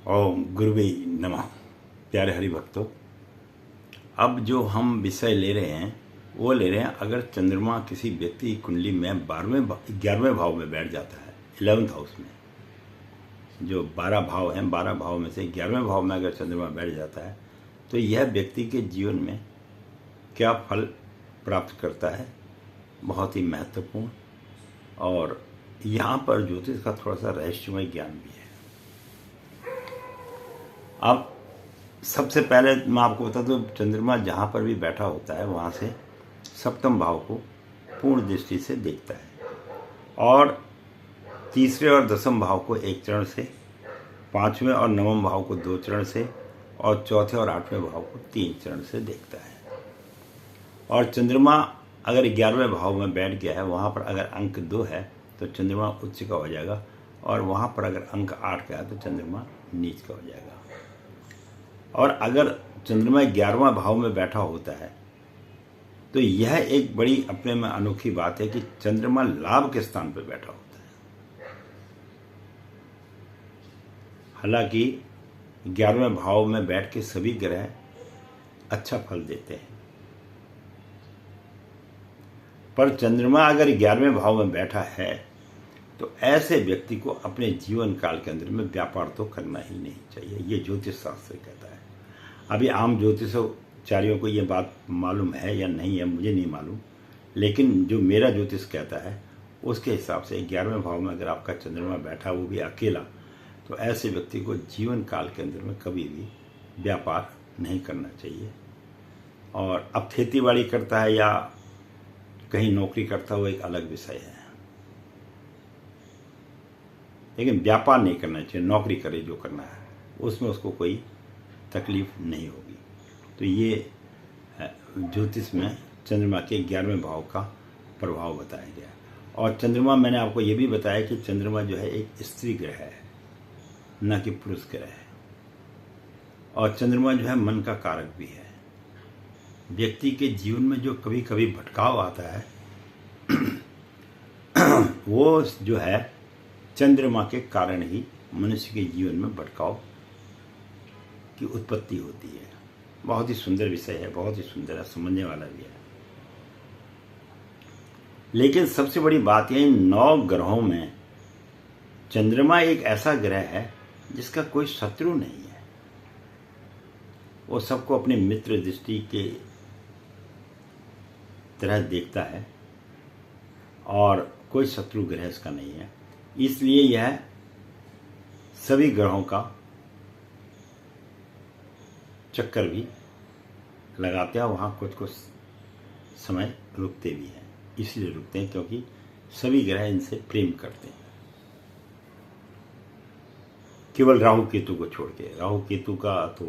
ओम गुरुवे नमः। प्यारे हरि भक्तों, अब जो हम विषय ले रहे हैं वो ले रहे हैं अगर चंद्रमा किसी व्यक्ति की कुंडली में 11वें भाव में बैठ जाता है, 11th हाउस में। जो 12 भाव हैं, 12 भाव में से 11वें भाव में अगर चंद्रमा बैठ जाता है तो यह व्यक्ति के जीवन में क्या फल प्राप्त करता है, बहुत ही महत्वपूर्ण। और यहाँ पर ज्योतिष का थोड़ा सा रहस्यमय ज्ञान भी है। अब सबसे पहले मैं आपको बता दूं, चंद्रमा जहाँ पर भी बैठा होता है वहाँ से सप्तम भाव को पूर्ण दृष्टि से देखता है और तीसरे और दसम भाव को एक चरण से, पांचवें और नवम भाव को 2 चरण से और चौथे और 8वें भाव को 3 चरण से देखता है। और चंद्रमा अगर 11वें भाव में बैठ गया है, वहाँ पर अगर अंक 2 है तो चंद्रमा उच्च का हो जाएगा और वहाँ पर अगर अंक 8 का है तो चंद्रमा नीच का हो जाएगा। और अगर चंद्रमा 11वां भाव में बैठा होता है तो यह एक बड़ी अपने में अनोखी बात है कि चंद्रमा लाभ के स्थान पर बैठा होता है। हालांकि 11वें भाव में बैठ के सभी ग्रह अच्छा फल देते हैं, पर चंद्रमा अगर 11वें भाव में बैठा है तो ऐसे व्यक्ति को अपने जीवन काल के अंदर में व्यापार तो करना ही नहीं चाहिए, ये ज्योतिष शास्त्र कहता है। अभी आम ज्योतिषाचार्यों को ये बात मालूम है या नहीं है मुझे नहीं मालूम, लेकिन जो मेरा ज्योतिष कहता है उसके हिसाब से 11वें भाव में अगर आपका चंद्रमा बैठा, वो भी अकेला, तो ऐसे व्यक्ति को जीवन काल के अंदर में कभी भी व्यापार नहीं करना चाहिए। और अब खेतीबाड़ी करता है या कहीं नौकरी करता है वो एक अलग विषय है, लेकिन व्यापार नहीं करना चाहिए। नौकरी करे जो करना है उसमें उसको कोई तकलीफ नहीं होगी। तो ये ज्योतिष में चंद्रमा के 11वें भाव का प्रभाव बताया गया। और चंद्रमा, मैंने आपको ये भी बताया कि चंद्रमा जो है एक स्त्री ग्रह है, न कि पुरुष ग्रह है। और चंद्रमा जो है मन का कारक भी है। व्यक्ति के जीवन में जो कभी कभी भटकाव आता है वो जो है चंद्रमा के कारण ही मनुष्य के जीवन में भटकाव की उत्पत्ति होती है। बहुत ही सुंदर विषय है, बहुत ही सुंदर है, समझने वाला भी है। लेकिन सबसे बड़ी बात यह, 9 ग्रहों में चंद्रमा एक ऐसा ग्रह है जिसका कोई शत्रु नहीं है। वो सबको अपने मित्र दृष्टि के तरह देखता है और कोई शत्रु ग्रह इसका नहीं है। इसलिए यह सभी ग्रहों का चक्कर भी लगाते हैं, वहाँ कुछ कुछ समय रुकते भी हैं। इसलिए रुकते हैं क्योंकि सभी ग्रह इनसे प्रेम करते हैं, केवल राहु केतु को छोड़ के। राहु केतु का तो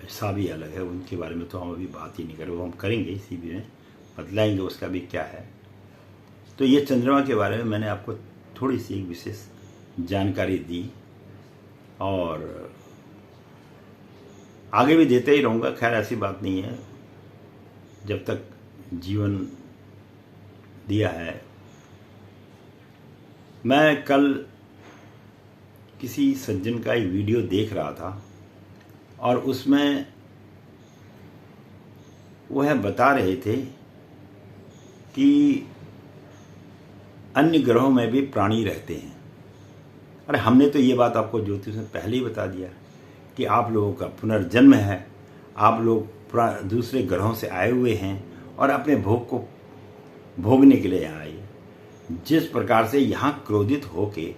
हिस्सा भी अलग है, उनके बारे में तो हम अभी बात ही नहीं करें, वो हम करेंगे इसी भी में, बतलाएंगे उसका भी क्या है। तो ये चंद्रमा के बारे में मैंने आपको थोड़ी सी एक विशेष जानकारी दी और आगे भी देते ही रहूँगा। खैर ऐसी बात नहीं है, जब तक जीवन दिया है। मैं कल किसी सज्जन का एक वीडियो देख रहा था और उसमें वह बता रहे थे कि अन्य ग्रहों में भी प्राणी रहते हैं। अरे हमने तो ये बात आपको ज्योतिष में पहले ही बता दिया कि आप लोगों का पुनर्जन्म है, आप लोग दूसरे ग्रहों से आए हुए हैं और अपने भोग को भोगने के लिए यहाँ आए। जिस प्रकार से यहाँ क्रोधित होके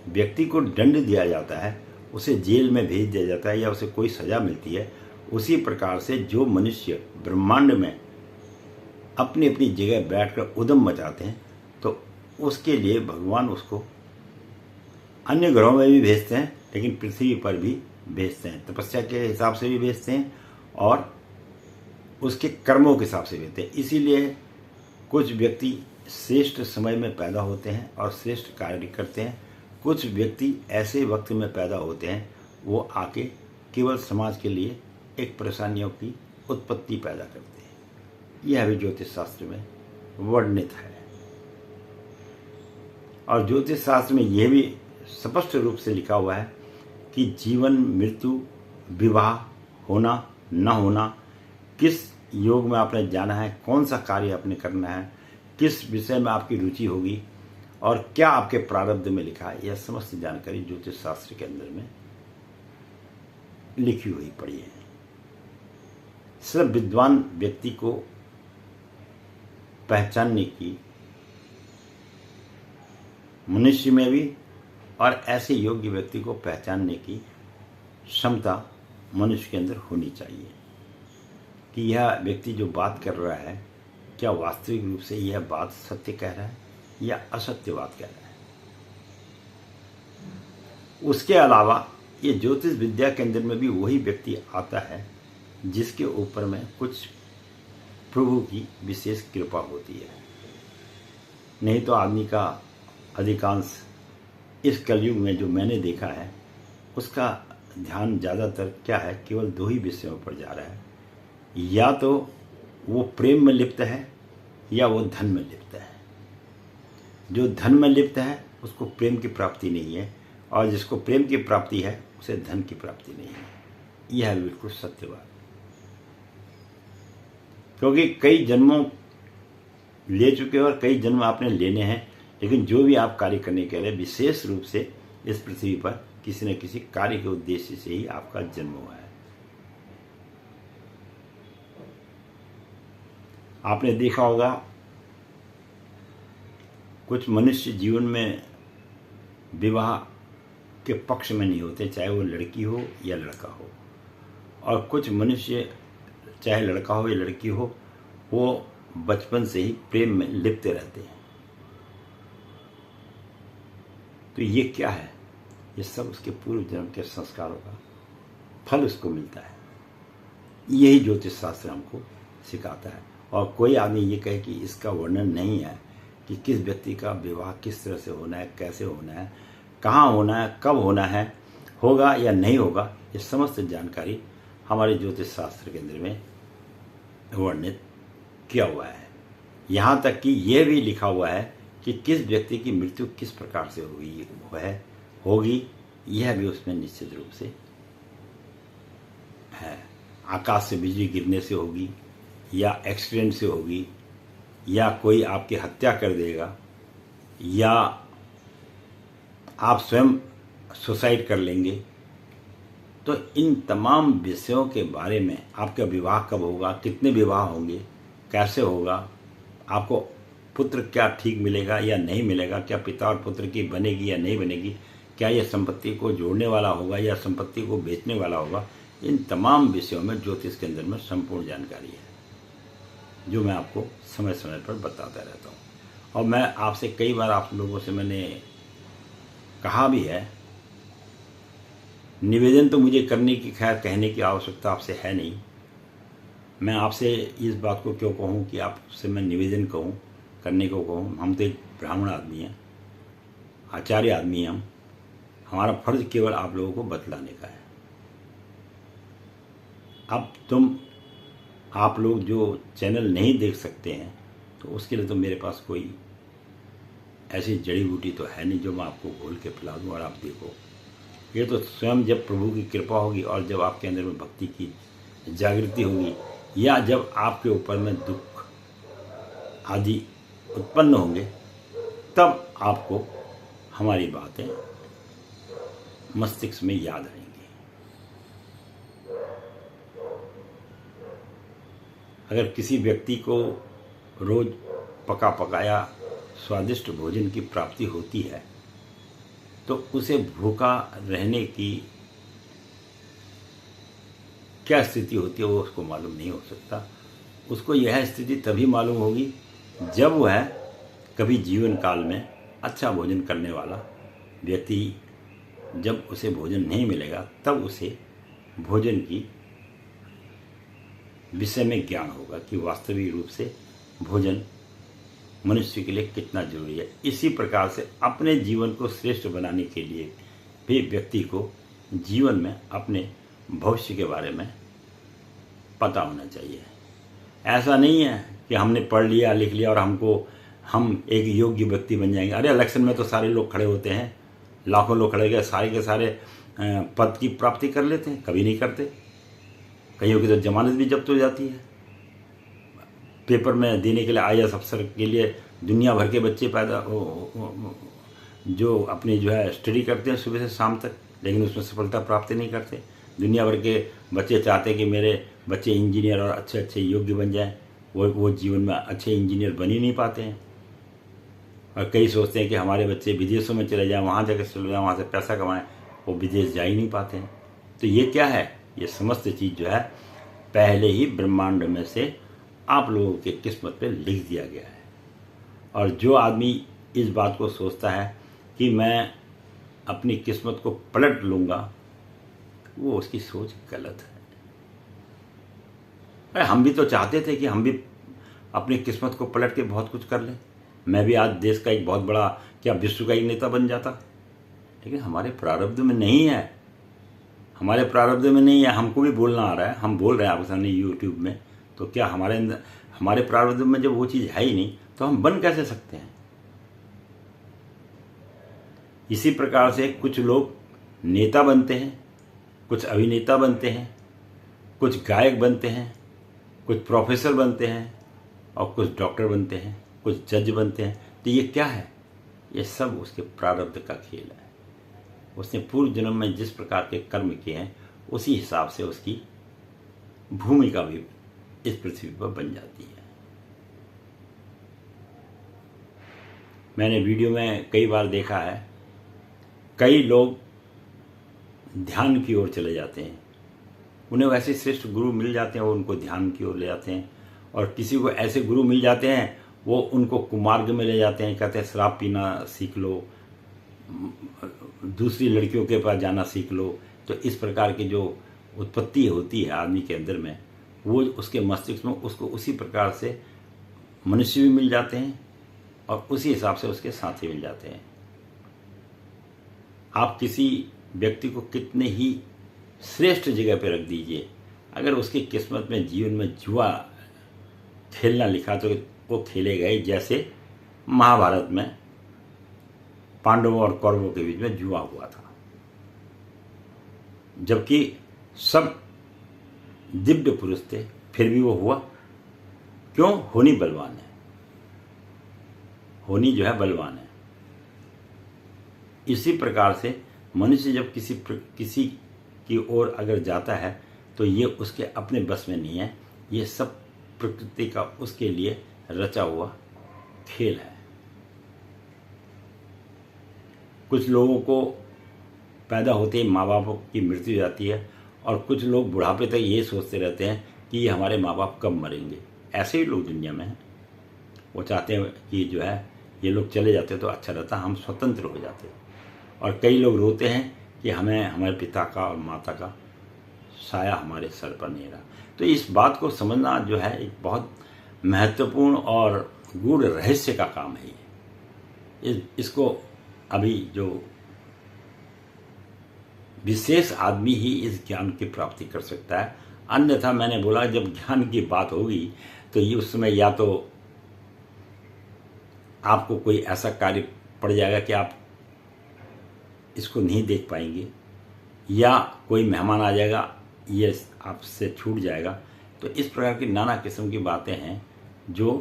व्यक्ति को दंड दिया जाता है, उसे जेल में भेज दिया जाता है या उसे कोई सज़ा मिलती है, उसी प्रकार से जो मनुष्य ब्रह्मांड में अपनी अपनी जगह बैठकर उद्यम मचाते हैं तो उसके लिए भगवान उसको अन्य ग्रहों में भी भेजते हैं, लेकिन पृथ्वी पर भी भेजते हैं। तपस्या के हिसाब से भी भेजते हैं और उसके कर्मों के हिसाब से भेजते हैं। इसीलिए कुछ व्यक्ति श्रेष्ठ समय में पैदा होते हैं और श्रेष्ठ कार्य करते हैं। कुछ व्यक्ति ऐसे वक्त में पैदा होते हैं वो आके केवल समाज के लिए एक परेशानियों की उत्पत्ति पैदा करते हैं। यह भी ज्योतिष शास्त्र में वर्णित है। और ज्योतिष शास्त्र में यह भी स्पष्ट रूप से लिखा हुआ है कि जीवन, मृत्यु, विवाह होना न होना, किस योग में आपने जाना है, कौन सा कार्य आपने करना है, किस विषय में आपकी रुचि होगी और क्या आपके प्रारब्ध में लिखा है, यह समस्त जानकारी ज्योतिष शास्त्र के अंदर में लिखी हुई पड़ी है। सिर्फ विद्वान व्यक्ति को पहचानने की मनुष्य में भी और ऐसे योग्य व्यक्ति को पहचानने की क्षमता मनुष्य के अंदर होनी चाहिए कि यह व्यक्ति जो बात कर रहा है क्या वास्तविक रूप से यह बात सत्य कह रहा है या असत्य बात कह रहा है। उसके अलावा ये ज्योतिष विद्या के अंदर में भी वही व्यक्ति आता है जिसके ऊपर में कुछ प्रभु की विशेष कृपा होती है। नहीं तो आदमी का अधिकांश इस कलयुग में जो मैंने देखा है उसका ध्यान ज़्यादातर क्या है, केवल दो ही विषयों पर जा रहा है, या तो वो प्रेम में लिप्त है या वो धन में लिप्त है। जो धन में लिप्त है उसको प्रेम की प्राप्ति नहीं है और जिसको प्रेम की प्राप्ति है उसे धन की प्राप्ति नहीं है। यह है बिल्कुल सत्य बात, क्योंकि कई जन्मों ले चुके और कई जन्म आपने लेने हैं, लेकिन जो भी आप कार्य करने के लिए विशेष रूप से इस पृथ्वी पर किसी न किसी कार्य के उद्देश्य से ही आपका जन्म हुआ है। आपने देखा होगा कुछ मनुष्य जीवन में विवाह के पक्ष में नहीं होते, चाहे वो लड़की हो या लड़का हो, और कुछ मनुष्य चाहे लड़का हो या लड़की हो वो बचपन से ही प्रेम में लिप्त रहते हैं। तो ये क्या है, ये सब उसके पूर्व जन्म के संस्कारों का फल उसको मिलता है। यही ज्योतिष शास्त्र हमको सिखाता है। और कोई आदमी ये कहे कि इसका वर्णन नहीं है कि किस व्यक्ति का विवाह किस तरह से होना है, कैसे होना है, कहाँ होना है, कब होना है, होगा या नहीं होगा, ये समस्त जानकारी हमारे ज्योतिष शास्त्र के अंदर में वर्णित किया हुआ है। यहाँ तक कि यह भी लिखा हुआ है कि किस व्यक्ति की मृत्यु किस प्रकार से होगी, यह भी उसमें निश्चित रूप से है। आकाश से बिजली गिरने से होगी या एक्सीडेंट से होगी या कोई आपकी हत्या कर देगा या आप स्वयं सुसाइड कर लेंगे। तो इन तमाम विषयों के बारे में, आपका विवाह कब होगा, कितने विवाह होंगे, कैसे होगा, आपको पुत्र क्या ठीक मिलेगा या नहीं मिलेगा, क्या पिता और पुत्र की बनेगी या नहीं बनेगी, क्या यह संपत्ति को जोड़ने वाला होगा या संपत्ति को बेचने वाला होगा, इन तमाम विषयों में ज्योतिष के अंदर में संपूर्ण जानकारी है जो मैं आपको समय समय पर बताता रहता हूँ। और मैं आपसे कई बार आप लोगों से मैंने कहा भी है, निवेदन तो मुझे करने की, खैर कहने की आवश्यकता आपसे है नहीं। मैं आपसे इस बात को क्यों कहूँ कि आपसे मैं निवेदन कहूँ, करने को कहूँ। हम तो एक ब्राह्मण आदमी हैं, आचार्य आदमी हैं हम। हमारा फर्ज केवल आप लोगों को बतलाने का है। अब आप लोग जो चैनल नहीं देख सकते हैं तो उसके लिए तो मेरे पास कोई ऐसी जड़ी बूटी तो है नहीं जो मैं आपको घोल के पिला दूँ और आप देखो। ये तो स्वयं जब प्रभु की कृपा होगी और जब आपके अंदर में भक्ति की जागृति होगी या जब आपके ऊपर में दुख आदि उत्पन्न होंगे, तब आपको हमारी बातें मस्तिष्क में याद आएंगी। अगर किसी व्यक्ति को रोज पका पकाया स्वादिष्ट भोजन की प्राप्ति होती है तो उसे भूखा रहने की क्या स्थिति होती है वो उसको मालूम नहीं हो सकता। उसको यह स्थिति तभी मालूम होगी जब वह कभी जीवन काल में अच्छा भोजन करने वाला व्यक्ति, जब उसे भोजन नहीं मिलेगा तब उसे भोजन की विषय में ज्ञान होगा कि वास्तविक रूप से भोजन मनुष्य के लिए कितना जरूरी है। इसी प्रकार से अपने जीवन को श्रेष्ठ बनाने के लिए भी व्यक्ति को जीवन में अपने भविष्य के बारे में पता होना चाहिए। ऐसा नहीं है कि हमने पढ़ लिया लिख लिया और हम एक योग्य व्यक्ति बन जाएंगे। अरे इलेक्शन में तो सारे लोग खड़े होते हैं, लाखों लोग खड़े गए, सारे के सारे पद की प्राप्ति कर लेते हैं? कभी नहीं करते। कईयों की तो जमानत भी जब्त हो जाती है। पेपर में देने के लिए IAS अफसर के लिए दुनिया भर के बच्चे पैदा जो अपनी जो है स्टडी करते हैं सुबह से शाम तक, लेकिन उसमें सफलता प्राप्त नहीं करते। दुनिया भर के बच्चे चाहते हैं कि मेरे बच्चे इंजीनियर और अच्छे अच्छे योग्य बन जाएं, वो जीवन में अच्छे इंजीनियर बन ही नहीं पाते हैं। और कई सोचते हैं कि हमारे बच्चे विदेशों में चले जाएं, वहाँ जाकर चले जाएं, वहाँ से पैसा कमाएं, वो विदेश जा ही नहीं पाते हैं। तो ये क्या है? ये समस्त चीज़ जो है पहले ही ब्रह्मांड में से आप लोगों के किस्मत पे लिख दिया गया है। और जो आदमी इस बात को सोचता है कि मैं अपनी किस्मत को पलट लूँगा, वो उसकी सोच गलत है। अरे हम भी तो चाहते थे कि हम भी अपनी किस्मत को पलट के बहुत कुछ कर लें। मैं भी आज देश का एक बहुत बड़ा, क्या विश्व का एक नेता बन जाता, लेकिन हमारे प्रारब्ध में नहीं है। हमारे प्रारब्ध में नहीं है। हमको भी बोलना आ रहा है, हम बोल रहे हैं आपके सामने यूट्यूब में, तो क्या हमारे प्रारब्ध में जब वो चीज़ है ही नहीं तो हम बन कैसे सकते हैं? इसी प्रकार से कुछ लोग नेता बनते हैं, कुछ अभिनेता बनते हैं, कुछ गायक बनते हैं, कुछ प्रोफेसर बनते हैं और कुछ डॉक्टर बनते हैं, कुछ जज बनते हैं। तो ये क्या है? ये सब उसके प्रारब्ध का खेल है। उसने पूर्व जन्म में जिस प्रकार के कर्म किए हैं उसी हिसाब से उसकी भूमिका भी इस पृथ्वी पर बन जाती है। मैंने वीडियो में कई बार देखा है, कई लोग ध्यान की ओर चले जाते हैं, उन्हें वैसे श्रेष्ठ गुरु मिल जाते हैं, वो उनको ध्यान की ओर ले जाते हैं। और किसी को ऐसे गुरु मिल जाते हैं, वो उनको कुमार्ग में ले जाते हैं, कहते हैं शराब पीना सीख लो, दूसरी लड़कियों के पास जाना सीख लो। तो इस प्रकार की जो उत्पत्ति होती है आदमी के अंदर में, वो उसके मस्तिष्क में उसको उसी प्रकार से मनुष्य भी मिल जाते हैं और उसी हिसाब से उसके साथी मिल जाते हैं। आप किसी व्यक्ति को कितने ही श्रेष्ठ जगह पर रख दीजिए, अगर उसकी किस्मत में जीवन में जुआ खेलना लिखा तो वो खेलेगा ही। जैसे महाभारत में पांडवों और कौरवों के बीच में जुआ हुआ था, जबकि सब दिव्य पुरुष थे, फिर भी वो हुआ। क्यों? होनी बलवान है, होनी जो है बलवान है। इसी प्रकार से मनुष्य जब किसी की ओर अगर जाता है तो ये उसके अपने बस में नहीं है, ये सब प्रकृति का उसके लिए रचा हुआ खेल है। कुछ लोगों को पैदा होते ही माँ बाप की मृत्यु हो जाती है और कुछ लोग बुढ़ापे तक ये सोचते रहते हैं कि ये हमारे माँ बाप कब मरेंगे। ऐसे ही लोग दुनिया में हैं। वो चाहते हैं कि जो है ये लोग चले जाते तो अच्छा रहता, हम स्वतंत्र हो जाते। और कई लोग रोते हैं कि हमें हमारे पिता का और माता का साया हमारे सर पर नहीं रहा। तो इस बात को समझना जो है एक बहुत महत्वपूर्ण और गूढ़ रहस्य का काम है। इसको अभी जो विशेष आदमी ही इस ज्ञान की प्राप्ति कर सकता है। अन्यथा मैंने बोला जब ज्ञान की बात होगी तो ये उस समय या तो आपको कोई ऐसा कार्य पड़ जाएगा कि आप इसको नहीं देख पाएंगे, या कोई मेहमान आ जाएगा, ये आपसे छूट जाएगा। तो इस प्रकार की नाना किस्म की बातें हैं जो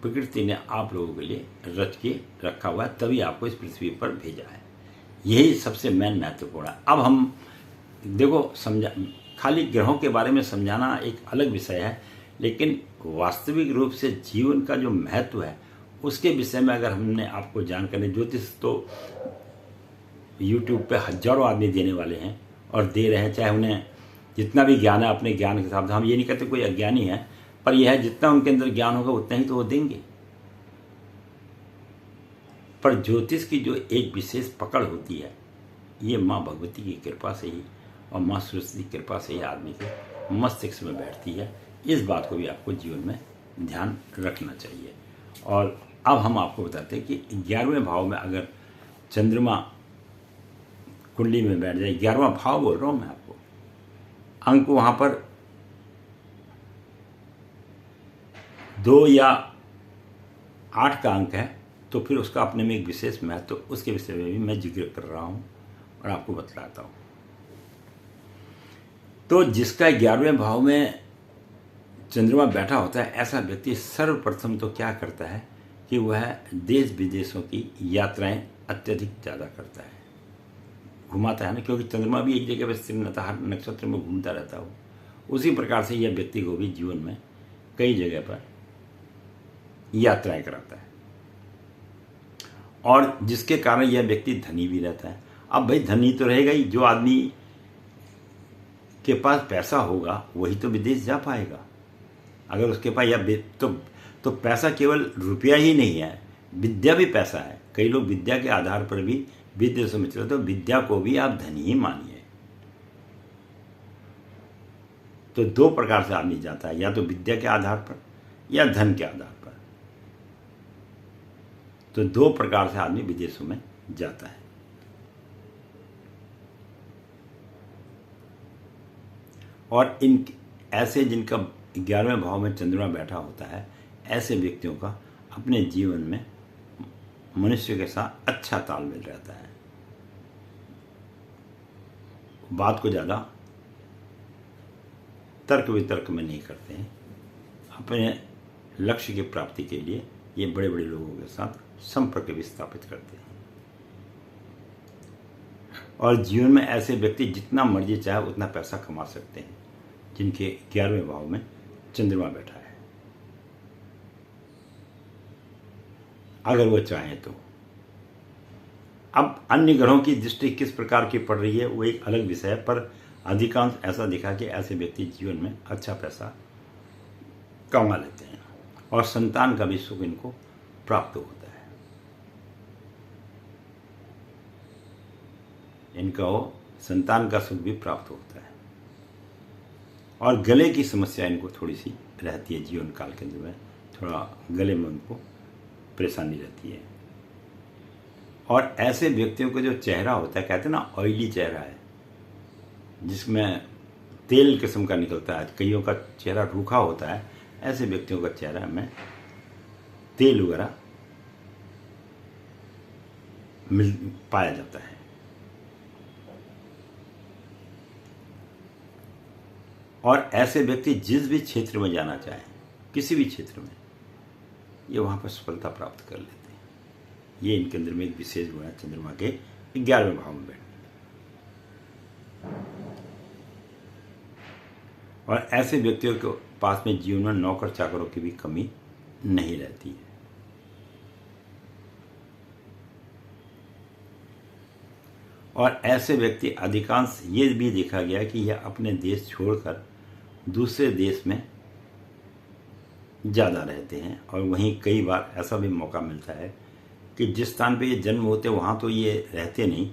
प्रकृति ने आप लोगों के लिए रच के रखा हुआ है, तभी आपको इस पृथ्वी पर भेजा है। यही सबसे मेन महत्वपूर्ण है। अब हम देखो खाली ग्रहों के बारे में समझाना एक अलग विषय है, लेकिन वास्तविक रूप से जीवन का जो महत्व है उसके विषय में अगर हमने आपको जानकारी, ज्योतिष तो यूट्यूब पे हजारों आदमी देने वाले हैं और दे रहे हैं, चाहे उन्हें जितना भी ज्ञान है अपने ज्ञान के हिसाब से। हम ये नहीं कहते कोई अज्ञानी है, पर यह है जितना उनके अंदर ज्ञान होगा उतना ही तो वो देंगे। पर ज्योतिष की जो एक विशेष पकड़ होती है, ये माँ भगवती की कृपा से ही और माँ सरस्वती की कृपा से ही आदमी के मस्तिष्क में बैठती है। इस बात को भी आपको जीवन में ध्यान रखना चाहिए। और अब हम आपको बताते हैं कि 11वें भाव में अगर चंद्रमा कुंडली में बैठ जाए, 11वां भाव बोल रहा हूँ मैं आपको, अंक वहाँ पर 2 या 8 का अंक है, तो फिर उसका अपने में एक विशेष महत्व, उसके विषय में भी मैं जिक्र कर रहा हूँ और आपको बतलाता हूँ। तो जिसका 11वें भाव में चंद्रमा बैठा होता है, ऐसा व्यक्ति सर्वप्रथम तो क्या करता है कि वह देश विदेशों की यात्राएं अत्यधिक ज़्यादा करता है, घुमाता है ना, क्योंकि चंद्रमा भी एक जगह पर स्थिर रहता, हर नक्षत्र में घूमता रहता हो। उसी प्रकार से यह व्यक्ति को भी जीवन में कई जगह पर यात्राएं कराता है, और जिसके कारण यह व्यक्ति धनी भी रहता है। अब भाई धनी तो रहेगा ही, जो आदमी के पास पैसा होगा वही तो विदेश जा पाएगा। अगर उसके पास या तो पैसा केवल रुपया ही नहीं है, विद्या भी पैसा है। कई लोग विद्या के आधार पर भी विदेशों में चले, तो विद्या को भी आप धनी ही मानिए। तो दो प्रकार से आदमी जाता है, या तो विद्या के आधार पर या धन के आधार पर। तो दो प्रकार से आदमी विदेशों में जाता है। और इन ऐसे जिनका 11वें भाव में चंद्रमा बैठा होता है, ऐसे व्यक्तियों का अपने जीवन में मनुष्य के साथ अच्छा तालमेल रहता है। बात को ज़्यादा तर्क वितर्क में नहीं करते हैं, अपने लक्ष्य की प्राप्ति के लिए ये बड़े बड़े लोगों के साथ संपर्क भी स्थापित करते हैं। और जीवन में ऐसे व्यक्ति जितना मर्जी चाहे उतना पैसा कमा सकते हैं, जिनके 11वें भाव में चंद्रमा बैठा है, अगर वो चाहें तो। अब अन्य ग्रहों की दृष्टि किस प्रकार की पड़ रही है वो एक अलग विषय है, पर अधिकांश ऐसा दिखा कि ऐसे व्यक्ति जीवन में अच्छा पैसा कमा लेते हैं और संतान का भी सुख इनको प्राप्त होता है। इनका वो संतान का सुख भी प्राप्त होता है। और गले की समस्या इनको थोड़ी सी रहती है, जीवन काल के अंदर में थोड़ा गले में उनको परेशानी रहती है। और ऐसे व्यक्तियों का जो चेहरा होता है, कहते हैं ना ऑयली चेहरा है, जिसमें तेल किस्म का निकलता है, कईयों का चेहरा रूखा होता है, ऐसे व्यक्तियों का चेहरा में तेल वगैरह पाया जाता है। और ऐसे व्यक्ति जिस भी क्षेत्र में जाना चाहें, किसी भी क्षेत्र में, ये वहाँ पर सफलता प्राप्त कर लेते हैं। ये इनके अंदर में एक विशेष गुण है चंद्रमा के 11वें भाव में बैठने। और ऐसे व्यक्तियों के पास में जीवन में नौकर चाकरों की भी कमी नहीं रहती है। और ऐसे व्यक्ति अधिकांश ये भी देखा गया कि यह अपने देश छोड़कर दूसरे देश में ज़्यादा रहते हैं। और वहीं कई बार ऐसा भी मौका मिलता है कि जिस स्थान पे ये जन्म होते हैं वहाँ तो ये रहते नहीं,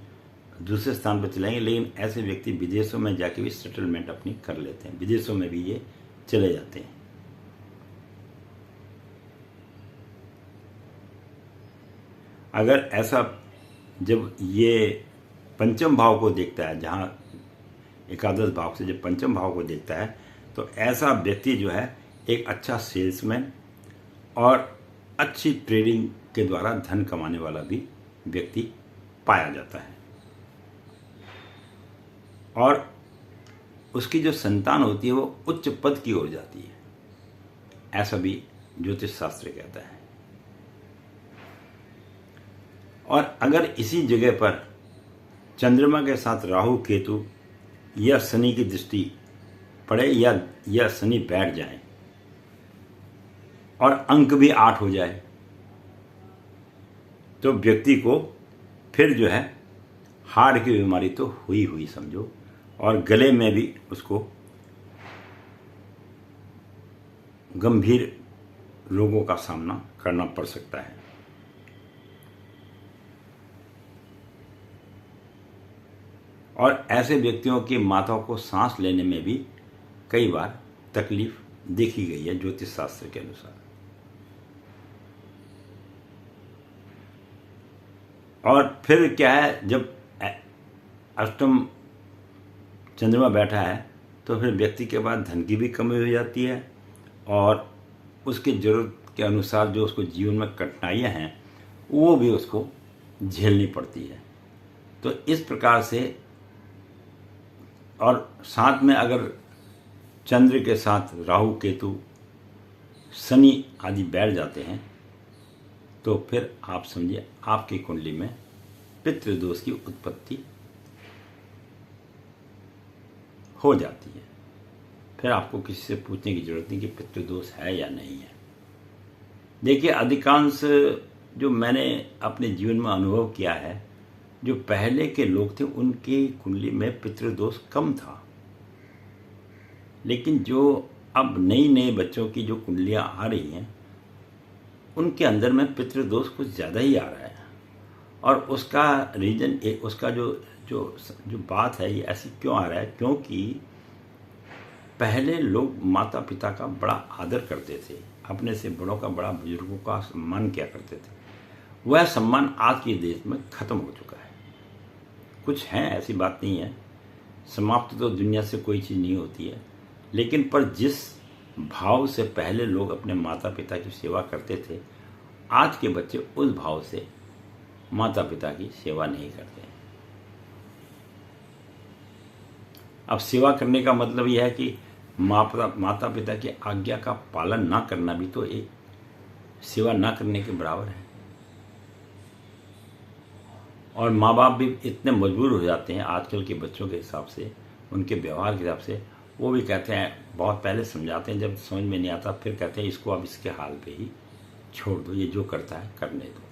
दूसरे स्थान पर चलेंगे, लेकिन ऐसे व्यक्ति विदेशों में जाके भी सेटलमेंट अपनी कर लेते हैं, विदेशों में भी ये चले जाते हैं। अगर ऐसा जब ये पंचम भाव को देखता है, जहाँ एकादश भाव से जब पंचम भाव को देखता है, तो ऐसा व्यक्ति जो है एक अच्छा सेल्समैन और अच्छी ट्रेडिंग के द्वारा धन कमाने वाला भी व्यक्ति पाया जाता है। और उसकी जो संतान होती है वो उच्च पद की ओर जाती है, ऐसा भी ज्योतिष शास्त्र कहता है। और अगर इसी जगह पर चंद्रमा के साथ राहु केतु या शनि की दृष्टि पड़े या शनि बैठ जाए और अंक भी 8 हो जाए, तो व्यक्ति को फिर जो है हार्ट की बीमारी तो हुई समझो, और गले में भी उसको गंभीर रोगों का सामना करना पड़ सकता है। और ऐसे व्यक्तियों की माताओं को सांस लेने में भी कई बार तकलीफ देखी गई है ज्योतिष शास्त्र के अनुसार। और फिर क्या है, जब अष्टम चंद्रमा बैठा है तो फिर व्यक्ति के पास धन की भी कमी हो जाती है, और उसकी ज़रूरत के अनुसार जो उसको जीवन में कठिनाइयाँ हैं वो भी उसको झेलनी पड़ती है। तो इस प्रकार से, और साथ में अगर चंद्र के साथ राहु केतु शनि आदि बैठ जाते हैं तो फिर आप समझिए आपकी कुंडली में पितृदोष की उत्पत्ति हो जाती है। फिर आपको किसी से पूछने की जरूरत नहीं कि पितृदोष है या नहीं है। देखिए, अधिकांश जो मैंने अपने जीवन में अनुभव किया है, जो पहले के लोग थे उनकी कुंडली में पितृदोष कम था, लेकिन जो अब नई बच्चों की जो कुंडलियां आ रही हैं उनके अंदर में पितृदोष कुछ ज़्यादा ही आ रहा है। और उसका रीज़न, उसका जो बात है, ये ऐसी क्यों आ रहा है? क्योंकि पहले लोग माता पिता का बड़ा आदर करते थे, अपने से बड़ों का, बड़ा बुजुर्गों का सम्मान किया करते थे। वह सम्मान आज के देश में ख़त्म हो चुका है। कुछ हैं, ऐसी बात नहीं है, समाप्त तो दुनिया से कोई चीज़ नहीं होती है, लेकिन पर जिस भाव से पहले लोग अपने माता पिता की सेवा करते थे, आज के बच्चे उस भाव से माता पिता की सेवा नहीं करते। अब सेवा करने का मतलब यह है कि माता पिता की आज्ञा का पालन ना करना भी तो एक सेवा ना करने के बराबर है। और माँ बाप भी इतने मजबूर हो जाते हैं आजकल के बच्चों के हिसाब से, उनके व्यवहार के हिसाब से, वो भी कहते हैं, बहुत पहले समझाते हैं, जब समझ में नहीं आता फिर कहते हैं इसको अब इसके हाल पे ही छोड़ दो, ये जो करता है करने दो।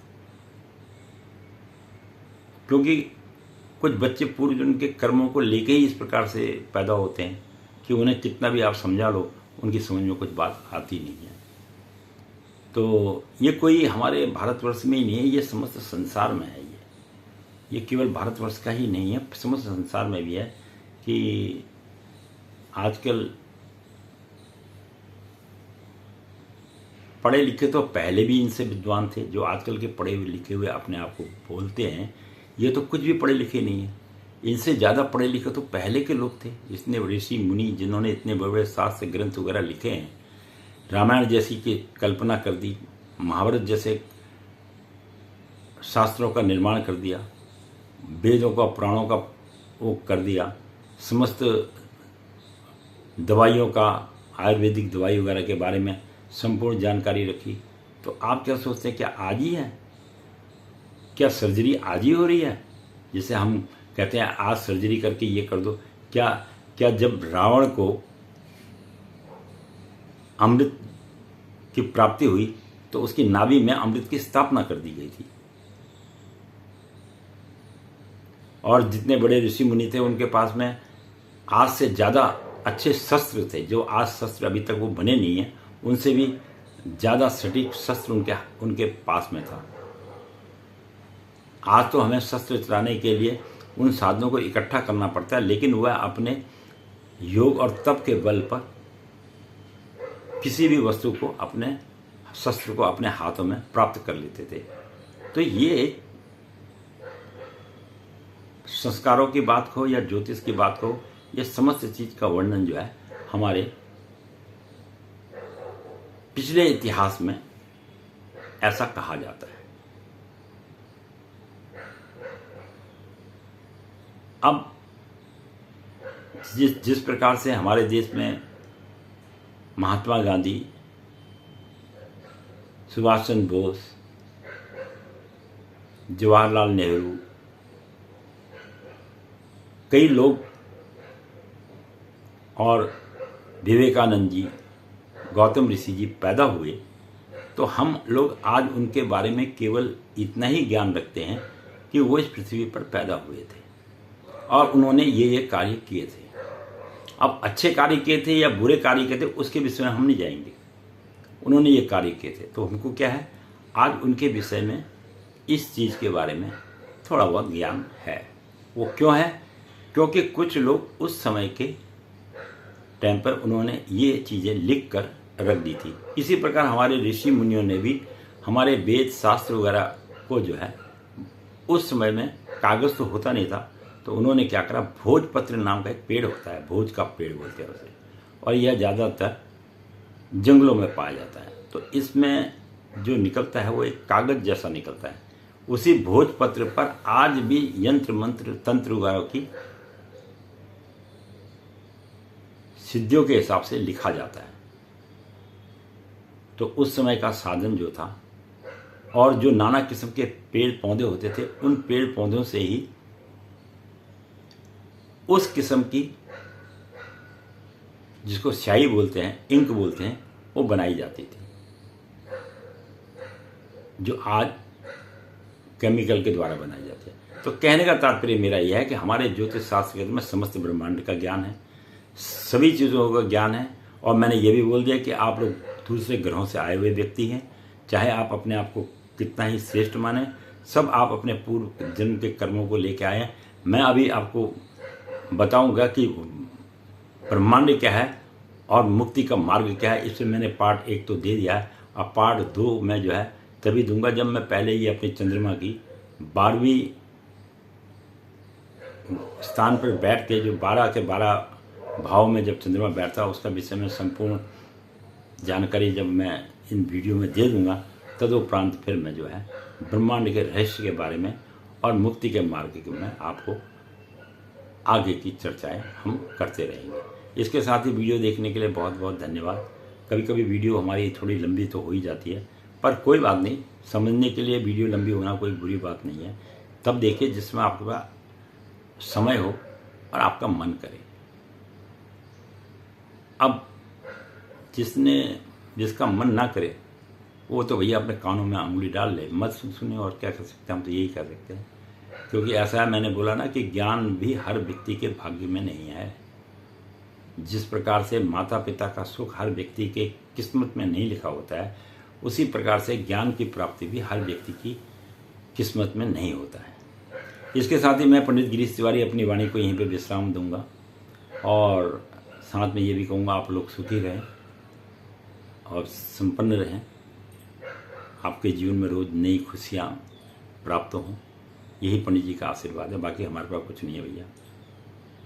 क्योंकि कुछ बच्चे पूर्व जन्म के कर्मों को लेके ही इस प्रकार से पैदा होते हैं कि उन्हें कितना भी आप समझा लो, उनकी समझ में कुछ बात आती नहीं है। तो ये कोई हमारे भारतवर्ष में ही नहीं है, ये समस्त संसार में है। ये केवल भारतवर्ष का ही नहीं है, समस्त संसार में भी है कि आजकल पढ़े लिखे तो पहले भी इनसे विद्वान थे। जो आजकल के पढ़े लिखे हुए अपने आप को बोलते हैं, ये तो कुछ भी पढ़े लिखे नहीं है। इनसे ज़्यादा पढ़े लिखे तो पहले के लोग थे, जितने ऋषि मुनि, जिन्होंने इतने बड़े बड़े शास्त्र ग्रंथ वगैरह लिखे हैं, रामायण जैसी की कल्पना कर दी, महाभारत जैसे शास्त्रों का निर्माण कर दिया, वेदों का, पुराणों का वो कर दिया, समस्त दवाइयों का, आयुर्वेदिक दवाई वगैरह के बारे में संपूर्ण जानकारी रखी। तो आप क्या सोचते हैं, क्या आज ही है? क्या सर्जरी आज ही हो रही है? जैसे हम कहते हैं आज सर्जरी करके ये कर दो। क्या जब रावण को अमृत की प्राप्ति हुई तो उसकी नाभि में अमृत की स्थापना कर दी गई थी, और जितने बड़े ऋषि मुनि थे उनके पास में आज से ज़्यादा अच्छे शस्त्र थे। जो आज शस्त्र अभी तक वो बने नहीं हैं, उनसे भी ज़्यादा सटीक शस्त्र उनके पास में था। आज तो हमें शस्त्र चलाने के लिए उन साधनों को इकट्ठा करना पड़ता है, लेकिन वह अपने योग और तप के बल पर किसी भी वस्तु को, अपने शस्त्र को अपने हाथों में प्राप्त कर लेते थे। तो ये संस्कारों की बात हो या ज्योतिष की बात हो, यह समस्त चीज का वर्णन जो है हमारे पिछले इतिहास में ऐसा कहा जाता है। अब जिस प्रकार से हमारे देश में महात्मा गांधी, सुभाष चंद्र बोस, जवाहरलाल नेहरू, कई लोग, और विवेकानंद जी, गौतम ऋषि जी पैदा हुए, तो हम लोग आज उनके बारे में केवल इतना ही ज्ञान रखते हैं कि वो इस पृथ्वी पर पैदा हुए थे और उन्होंने ये कार्य किए थे। अब अच्छे कार्य किए थे या बुरे कार्य किए थे उसके विषय में हम नहीं जाएंगे। उन्होंने ये कार्य किए थे, तो हमको क्या है, आज उनके विषय में, इस चीज़ के बारे में थोड़ा बहुत ज्ञान है। वो क्यों है? क्योंकि कुछ लोग उस समय के टाइम पर उन्होंने ये चीज़ें लिख कर रख दी थी। इसी प्रकार हमारे ऋषि मुनियों ने भी हमारे वेद शास्त्र वगैरह को जो है, उस समय में कागज़ तो होता नहीं था, तो उन्होंने क्या करा, भोजपत्र नाम का एक पेड़ होता है, भोज का पेड़ बोलते हैं उसे, और यह ज़्यादातर जंगलों में पाया जाता है। तो इसमें जो निकलता है वो एक कागज़ जैसा निकलता है। उसी भोजपत्र पर आज भी यंत्र मंत्र तंत्र वगैरह की सिद्धियों के हिसाब से लिखा जाता है। तो उस समय का साधन जो था और जो नाना किस्म के पेड़ पौधे होते थे, उन पेड़ पौधों से ही उस किस्म की, जिसको स्याही बोलते हैं, इंक बोलते हैं, वो बनाई जाती थी, जो आज केमिकल के द्वारा बनाई जाती है। तो कहने का तात्पर्य मेरा यह है कि हमारे ज्योतिष शास्त्र में समस्त ब्रह्मांड का ज्ञान है, सभी चीज़ों का ज्ञान है। और मैंने ये भी बोल दिया कि आप लोग दूसरे ग्रहों से आए हुए व्यक्ति हैं, चाहे आप अपने आप को कितना ही श्रेष्ठ माने, सब आप अपने पूर्व जन्म के कर्मों को लेकर आए हैं। मैं अभी आपको बताऊंगा कि ब्रह्मांड क्या है और मुक्ति का मार्ग क्या है। इसमें मैंने पार्ट 1 तो दे दिया है, अब पार्ट 2 में जो है तभी दूंगा जब मैं पहले ही अपनी चंद्रमा की 12वीं स्थान पर बैठ के, जो 12 के 12 भाव में जब चंद्रमा बैठता है, उसका विषय में संपूर्ण जानकारी जब मैं इन वीडियो में दे दूंगा, तदुपरांत फिर मैं जो है ब्रह्मांड के रहस्य के बारे में और मुक्ति के मार्ग के में आपको आगे की चर्चाएं हम करते रहेंगे। इसके साथ ही वीडियो देखने के लिए बहुत बहुत धन्यवाद। कभी कभी वीडियो हमारी थोड़ी लंबी तो हो ही जाती है, पर कोई बात नहीं, समझने के लिए वीडियो लंबी होना कोई बुरी बात नहीं है। तब देखिए जिसमें आपके पास समय हो और आपका मन करे। अब जिसका मन ना करे वो तो भैया अपने कानों में अंगुली डाल ले, मत सुने। और क्या कर सकते हैं, हम तो यही कर सकते हैं, क्योंकि ऐसा है, मैंने बोला ना कि ज्ञान भी हर व्यक्ति के भाग्य में नहीं है। जिस प्रकार से माता पिता का सुख हर व्यक्ति के किस्मत में नहीं लिखा होता है, उसी प्रकार से ज्ञान की प्राप्ति भी हर व्यक्ति की किस्मत में नहीं होता है। इसके साथ ही मैं पंडित गिरीश तिवारी अपनी वाणी को यहीं पे विश्राम दूंगा और साथ में ये भी कहूँगा आप लोग सुखी रहें और संपन्न रहें, आपके जीवन में रोज़ नई खुशियाँ प्राप्त हों, यही पंडित जी का आशीर्वाद है। बाकी हमारे पास कुछ नहीं है भैया,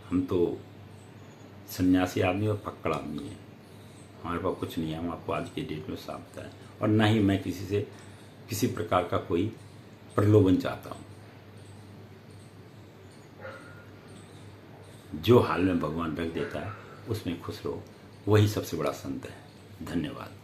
हम तो सन्यासी आदमी और पक्कड़ आदमी है, हमारे पास कुछ नहीं है। हम आपको आज के डेट में साफ बताएं, और ना ही मैं किसी से किसी प्रकार का कोई प्रलोभन चाहता हूँ। जो हाल में भगवान रख देता है उसमें खुश रहो, वही सबसे बड़ा संत है। धन्यवाद।